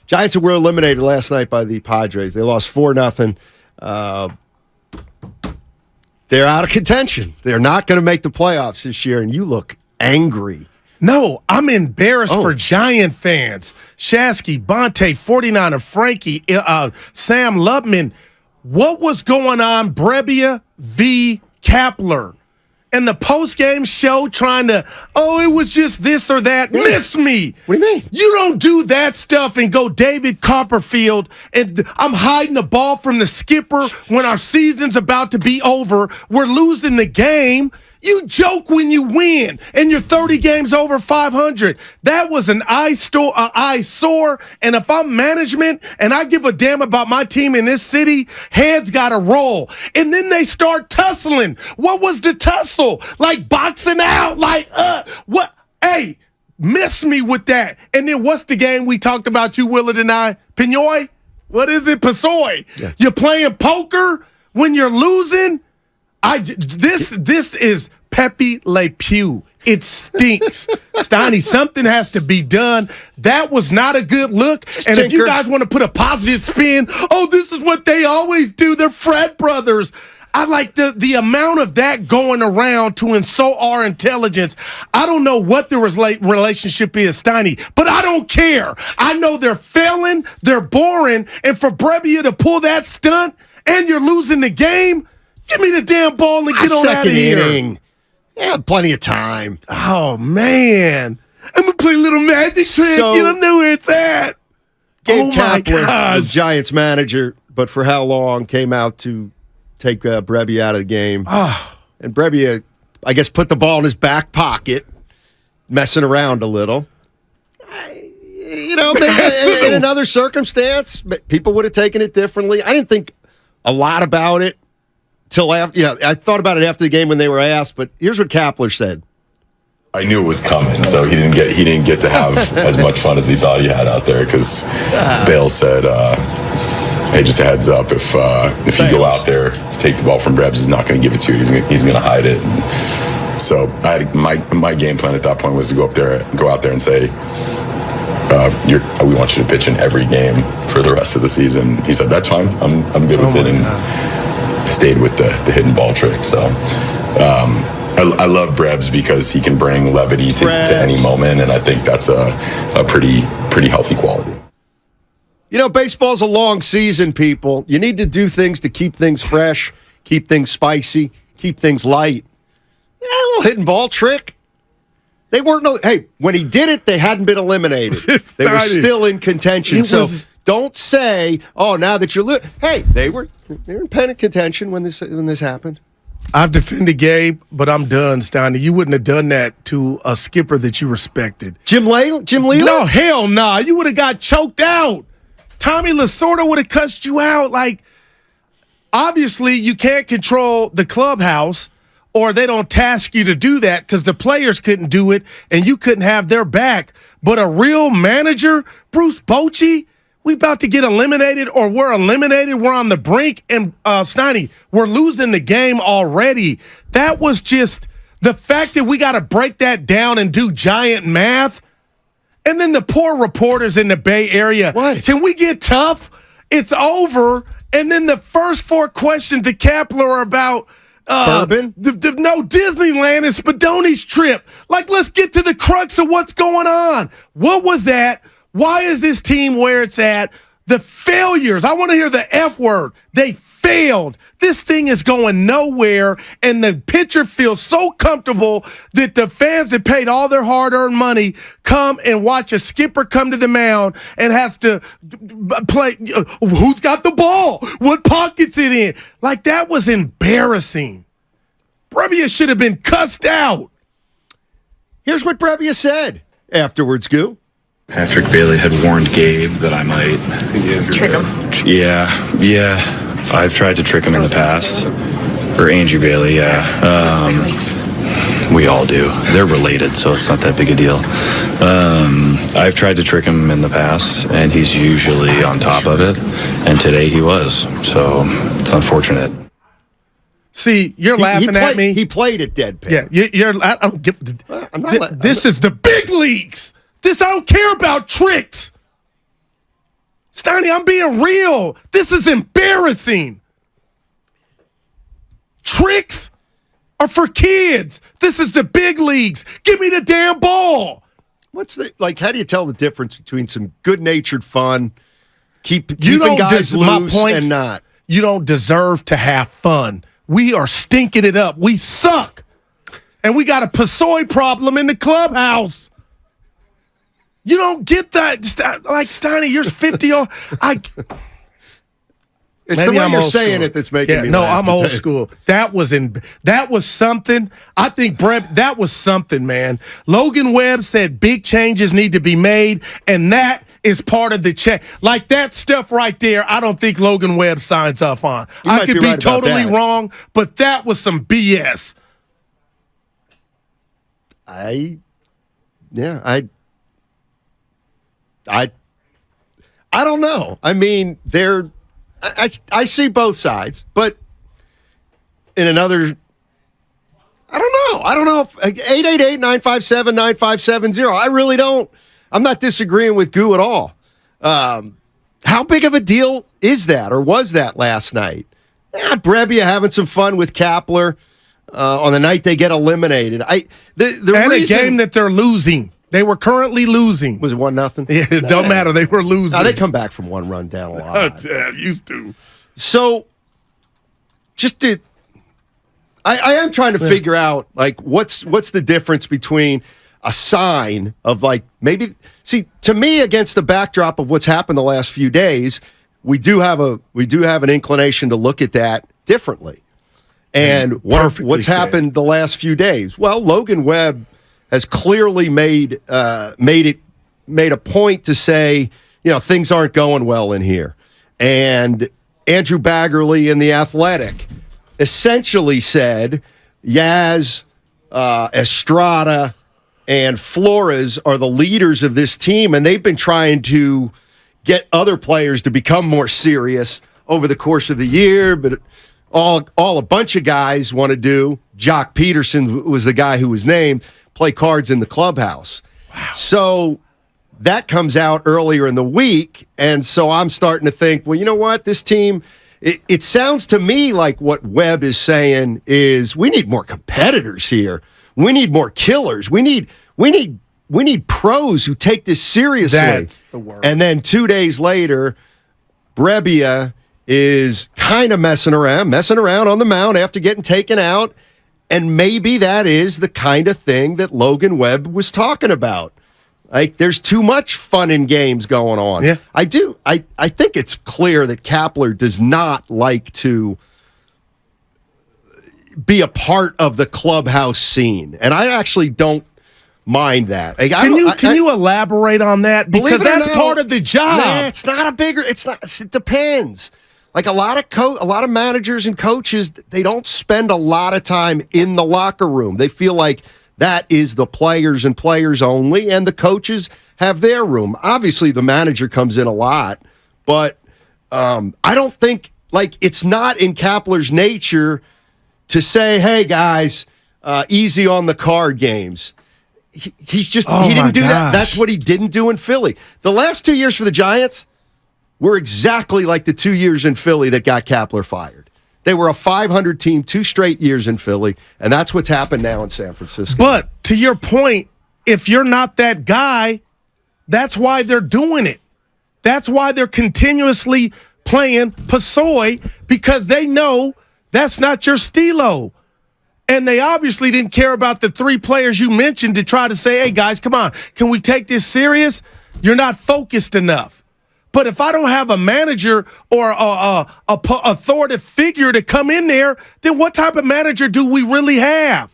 Giants were eliminated last night by the Padres. They lost 4-0. They're out of contention. They're not going to make the playoffs this year, and you look angry. No, I'm embarrassed for Giant fans. Shasky, Bonte, 49er, Frankie, Sam Lubman. What was going on, Brebbia v. Kapler? And the post-game show trying to, it was just this or that. Yeah. Miss me. What do you mean? You don't do that stuff and go David Copperfield, and I'm hiding the ball from the skipper when our season's about to be over. We're losing the game. You joke when you win, and you're 30 games over 500. That was an eyesore, and if I'm management and I give a damn about my team in this city, heads got to roll. And then they start tussling. What was the tussle? Like boxing out? Like, what? Hey, miss me with that. And then what's the game we talked about, you, Willard, and I? Pinoy? What is it? Pusoy? Yeah. You're playing poker when you're losing? This is Pepe Le Pew. It stinks. Steiny, something has to be done. That was not a good look. If you guys want to put a positive spin, this is what they always do. They're frat brothers. I like the amount of that going around to insult our intelligence. I don't know what the relationship is, Steiny, but I don't care. I know they're failing, they're boring, and for Brebbia to pull that stunt and you're losing the game, give me the damn ball and get on out of here. Inning. Yeah, plenty of time. Oh, man. I'm going to play a little magic trick. You don't know where it's at. Gabe Kapler, the Giants manager, but for how long, came out to take Brebbia out of the game. And Brebbia, I guess, put the ball in his back pocket, messing around a little. Maybe in another circumstance, people would have taken it differently. I didn't think a lot about it. Till after, I thought about it after the game when they were asked, but here's what Kapler said. I knew it was coming, so he didn't get to have as much fun as he thought he had out there because Bale said, "Hey, just a heads up, if you go out there to take the ball from Rebs, he's not going to give it to you. He's going to hide it." And so my game plan at that point was to go out there and say, "We want you to pitch in every game for the rest of the season." He said, "That's fine. I'm good with it." And stayed with the hidden ball trick. So I love Brebs because he can bring levity to any moment, and I think that's a pretty healthy quality. Baseball's a long season, people. You need to do things to keep things fresh, keep things spicy, keep things light. A little hidden ball trick. They weren't when he did it, they hadn't been eliminated. They were still in contention. Don't say, now that you're they were in pennant contention when this happened. I've defended Gabe, but I'm done, Steiny. You wouldn't have done that to a skipper that you respected. Jim Leland? No, hell nah. You would have got choked out. Tommy Lasorda would have cussed you out. Like, obviously, you can't control the clubhouse, or they don't task you to do that because the players couldn't do it and you couldn't have their back. But a real manager, Bruce Bochy, we about to get eliminated, or we're eliminated. We're on the brink, and Steiny, we're losing the game already. That was just the fact that we got to break that down and do giant math. And then the poor reporters in the Bay Area. What? Can we get tough? It's over. And then the first 4 questions to Kapler are about bourbon? No, Disneyland and Spadoni's trip. Like, let's get to the crux of what's going on. What was that? Why is this team where it's at? The failures. I want to hear the F word. They failed. This thing is going nowhere, and the pitcher feels so comfortable that the fans that paid all their hard-earned money come and watch a skipper come to the mound and has to play. Who's got the ball? What pocket's it in? Like, that was embarrassing. Brebbia should have been cussed out. Here's what Brebbia said afterwards, Goo. Patrick Bailey had warned Gabe that I might trick him. Yeah. I've tried to trick him in the past. Or Andrew Bailey, yeah. We all do. They're related, so it's not that big a deal. I've tried to trick him in the past, and he's usually on top of it. And today he was. So it's unfortunate. See, you're laughing at me. He played it deadpan. Yeah, I don't give. This is the big leagues. I don't care about tricks. Steiny, I'm being real. This is embarrassing. Tricks are for kids. This is the big leagues. Give me the damn ball. How do you tell the difference between some good-natured fun, keeping guys loose and not? You don't deserve to have fun. We are stinking it up. We suck. And we got a Pusoy problem in the clubhouse. You don't get that. Like, Steiny, you're 50. It's the way you're saying it that's making me laugh. I'm old school. That was something. I think, Brett, that was something, man. Logan Webb said big changes need to be made, and that is part of the check. Like, that stuff right there, I don't think Logan Webb signs off on. I could be totally wrong, but that was some BS. I don't know. I mean, I see both sides, but in another, I don't know if 888-957-9570. I really don't. I'm not disagreeing with Goo at all. How big of a deal is that, or was that last night? Brebbia having some fun with Kapler on the night they get eliminated. A game that they're losing. They were currently losing. Was it 1-0? Yeah, it don't matter. They were losing. They come back from one run down a lot. Used to. So, I am trying to figure out, like, what's the difference between a sign of, like, maybe, see, to me, against the backdrop of what's happened the last few days, we do have an inclination to look at that differently. And what's happened the last few days? Well, Logan Webb has clearly made a point to say, things aren't going well in here. And Andrew Baggerly in The Athletic essentially said Yaz, Estrada, and Flores are the leaders of this team, and they've been trying to get other players to become more serious over the course of the year, but all a bunch of guys want to do, Jock Peterson was the guy who was named, play cards in the clubhouse. Wow. So that comes out earlier in the week, and so I'm starting to think, well, you know what? This team, it sounds to me like what Webb is saying is we need more competitors here. We need more killers. We need pros who take this seriously. That's the word. And then 2 days later, Brebbia is kind of messing around on the mound after getting taken out. And maybe that is the kind of thing that Logan Webb was talking about. Like, there's too much fun and games going on. Yeah. I do. I think it's clear that Kapler does not like to be a part of the clubhouse scene. And I actually don't mind that. Like, can you elaborate on that? Because that's part of the job. Nah, it's not. It depends. Like, a lot of managers and coaches, they don't spend a lot of time in the locker room. They feel like that is the players and players only, and the coaches have their room. Obviously, the manager comes in a lot, but I don't think, like, it's not in Kapler's nature to say, hey, guys, easy on the card games. He didn't do that. That's what he didn't do in Philly. The last 2 years for the Giants were exactly like the 2 years in Philly that got Kapler fired. They were a 500 team 2 straight years in Philly, and that's what's happened now in San Francisco. But to your point, if you're not that guy, that's why they're doing it. That's why they're continuously playing Pusoy, because they know that's not your stilo. And they obviously didn't care about the 3 players you mentioned to try to say, hey, guys, come on, can we take this serious? You're not focused enough. But if I don't have a manager or a authoritative figure to come in there, then what type of manager do we really have?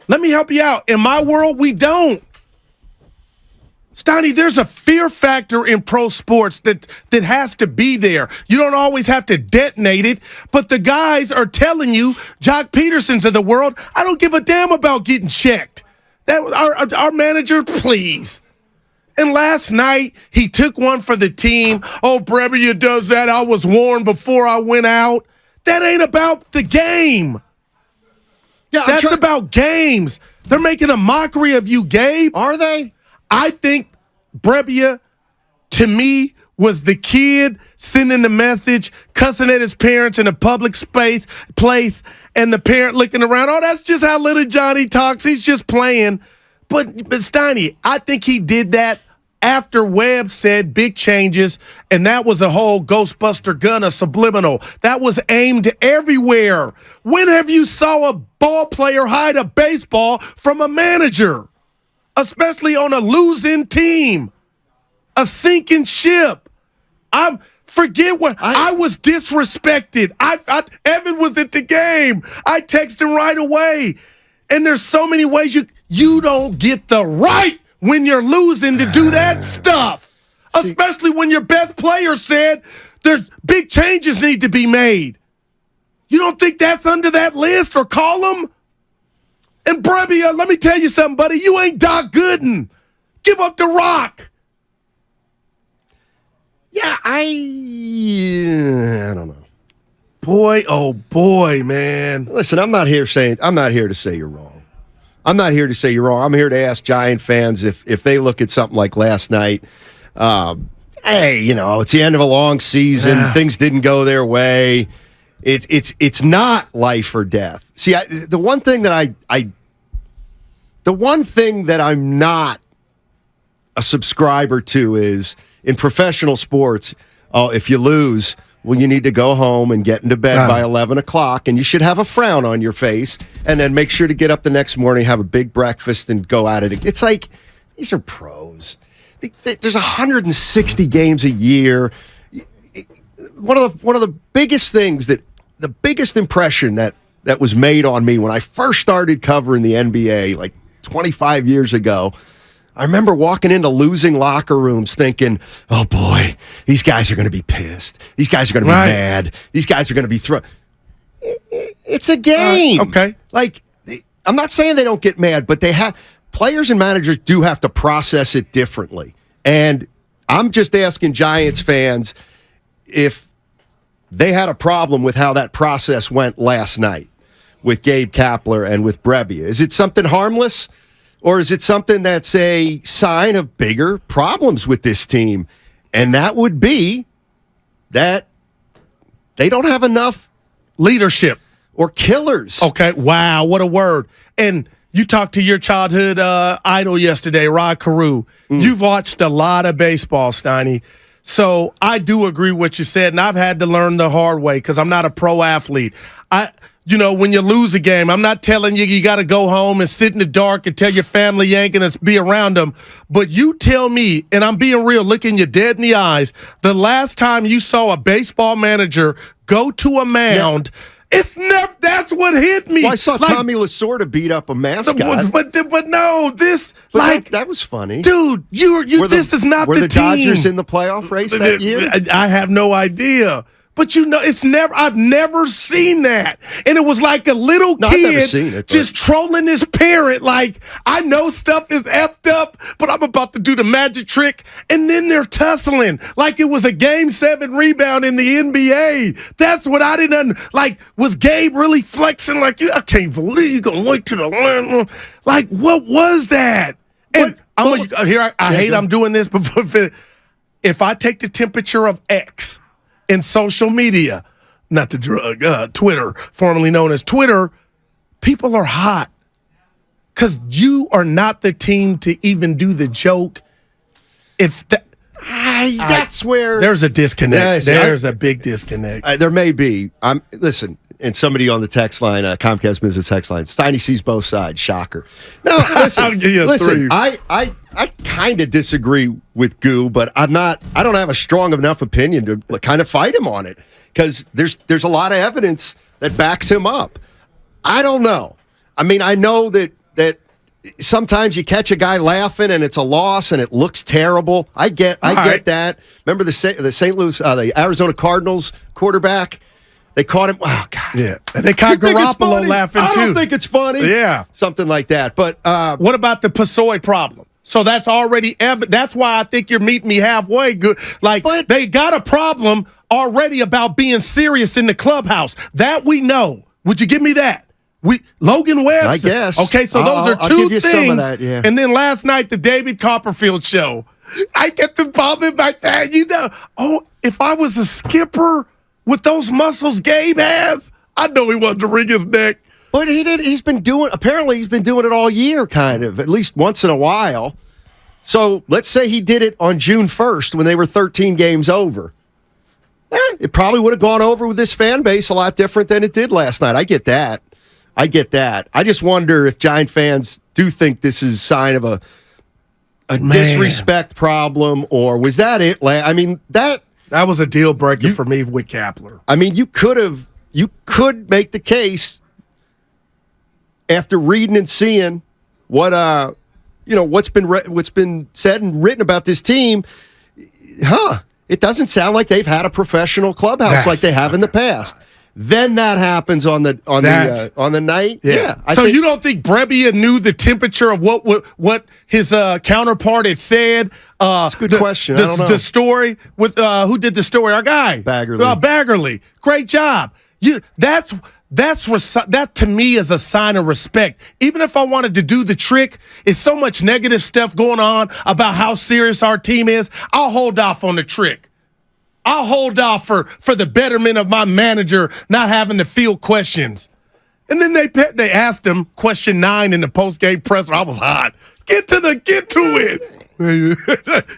Let me help you out. In my world, we don't. Steiny, there's a fear factor in pro sports that has to be there. You don't always have to detonate it, but the guys are telling you, Jock Petersons of the world, I don't give a damn about getting checked. That our manager, please. And last night, he took one for the team. Oh, Brebbia does that. I was warned before I went out. That ain't about the game. Yeah, that's about games. They're making a mockery of you, Gabe. Are they? I think Brebbia to me was the kid sending the message, cussing at his parents in a public place, and the parent looking around. Oh, that's just how little Johnny talks. He's just playing. But Steiny, I think he did that after Webb said big changes, and that was a whole Ghostbuster gun, a subliminal. That was aimed everywhere. When have you saw a ball player hide a baseball from a manager, especially on a losing team, a sinking ship? I was disrespected. Evan was at the game. I texted him right away. And there's so many ways you don't get the right when you're losing to do that stuff. Especially when your best player said there's big changes need to be made. You don't think that's under that list or column? And Brebbia, let me tell you something, buddy. You ain't Doc Gooden. Give up the rock. Yeah, I don't know. Boy, oh boy, man. Listen, I'm not here to say you're wrong. I'm not here to say you're wrong. I'm here to ask Giant fans if they look at something like last night. Hey, it's the end of a long season. Things didn't go their way. It's not life or death. See, the one thing that I'm not a subscriber to is in professional sports. Oh, if you lose, well, you need to go home and get into bed by 11 o'clock, and you should have a frown on your face, and then make sure to get up the next morning, have a big breakfast, and go at it. It's like, these are pros. There's 160 games a year. One of the biggest things the biggest impression that was made on me when I first started covering the NBA, like 25 years ago, I remember walking into losing locker rooms thinking, oh, boy, these guys are going to be pissed. These guys are going to be mad. These guys are going to be thrown. It's a game. Okay. Like, I'm not saying they don't get mad, but players and managers do have to process it differently. And I'm just asking Giants fans if they had a problem with how that process went last night with Gabe Kapler and with Brebbia. Is it something harmless? Or is it something that's a sign of bigger problems with this team? And that would be that they don't have enough leadership or killers. Okay, wow, what a word. And you talked to your childhood idol yesterday, Rod Carew. You've watched a lot of baseball, Steiny. So I do agree with what you said, and I've had to learn the hard way because I'm not a pro athlete. When you lose a game, I'm not telling you got to go home and sit in the dark and tell your family you ain't going to be around them. But you tell me, and I'm being real, looking you dead in the eyes, the last time you saw a baseball manager go to a mound, it's never. That's what hit me. Well, I saw Tommy Lasorda beat up a mascot. But no, this that was funny, dude. This is not the team. Were the Dodgers in the playoff race that year? I have no idea. But I've never seen that. And it was like a little kid just trolling his parent. Like, I know stuff is effed up, but I'm about to do the magic trick. And then they're tussling like it was a Game 7 rebound in the NBA. That's what I didn't was Gabe really flexing like, I can't believe you're going to wait to the line? Like, what was that? And I hate I'm doing this before. If I take the temperature of X, in social media, not the drug, Twitter, formerly known as Twitter, people are hot because you are not the team to even do the joke. That's where there's a disconnect. There's a big disconnect. There may be. Listen, and somebody on the text line, Comcast Business text line, Steiny sees both sides. Shocker. No, listen. I'll give you a 3. I kind of disagree with Goo, but I don't have a strong enough opinion to kind of fight him on it because there's a lot of evidence that backs him up. I don't know. I mean, I know that sometimes you catch a guy laughing and it's a loss and it looks terrible. I get that. Remember the Arizona Cardinals quarterback? They caught him. Oh, God. Yeah. And they caught Garoppolo laughing, too. I don't think it's funny. Yeah. Something like that. But what about the Pusoy problem? So that's already that's why I think you're meeting me halfway. Good. But they got a problem already about being serious in the clubhouse. That we know. Would you give me that? Logan Webb. I guess. Okay, so those are two things. Some of that, yeah. And then last night, the David Copperfield show. I get to bother like that. If I was a skipper with those muscles Gabe has, I know he wanted to wring his neck. But he's been doing it all year, kind of, at least once in a while. So let's say he did it on June 1st when they were 13 games over. It probably would have gone over with this fan base a lot different than it did last night. I get that. I just wonder if Giant fans do think this is a sign of a disrespect problem, or was that it? I mean, that was a deal breaker for me with Kapler. I mean, you could make the case after reading and seeing what's been said and written about this team. It doesn't sound like they've had a professional clubhouse like they have in the past. Then that happens on the night. Yeah. You don't think Brebbia knew the temperature of what his counterpart had said? That's a good question. I don't know. The story with who did the story? Our guy Baggerly. Baggerly. Great job. That to me is a sign of respect. Even if I wanted to do the trick, it's so much negative stuff going on about how serious our team is. I'll hold off on the trick. I'll hold off for the betterment of my manager not having to field questions. And then they asked him question 9 in the post-game presser. I was hot. Get to it.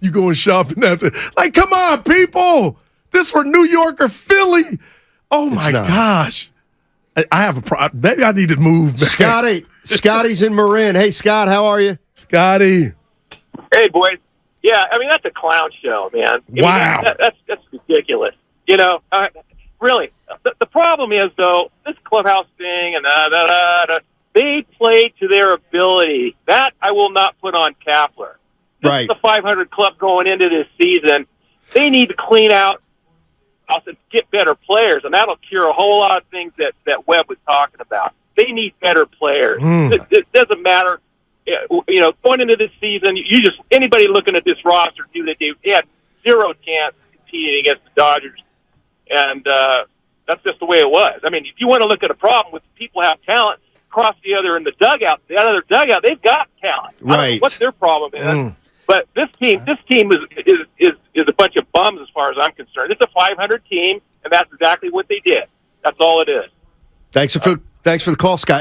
You going shopping after? Like, come on, people. This for New York or Philly. Oh, my gosh. I have a problem. Maybe I need to move. Scotty's in Marin. Hey, Scott, how are you? Scotty. Hey, boys. Yeah, I mean, that's a clown show, man. Wow. That's ridiculous. Really. The problem is, though, this clubhouse thing and they play to their ability. That I will not put on Kapler. This is the 500 club going into this season. They need to clean out and get better players, and that'll cure a whole lot of things that Webb was talking about. They need better players. It doesn't matter. Going into this season, anybody looking at this roster knew that they had zero chance competing against the Dodgers, and that's just the way it was. I mean, if you want to look at a problem with people have talent, cross the other dugout, they've got talent. I don't know what their problem is, but this team is a bunch of bums as far as I'm concerned. It's a 500 team, and that's exactly what they did. That's all it is. Thanks for the call, Scott.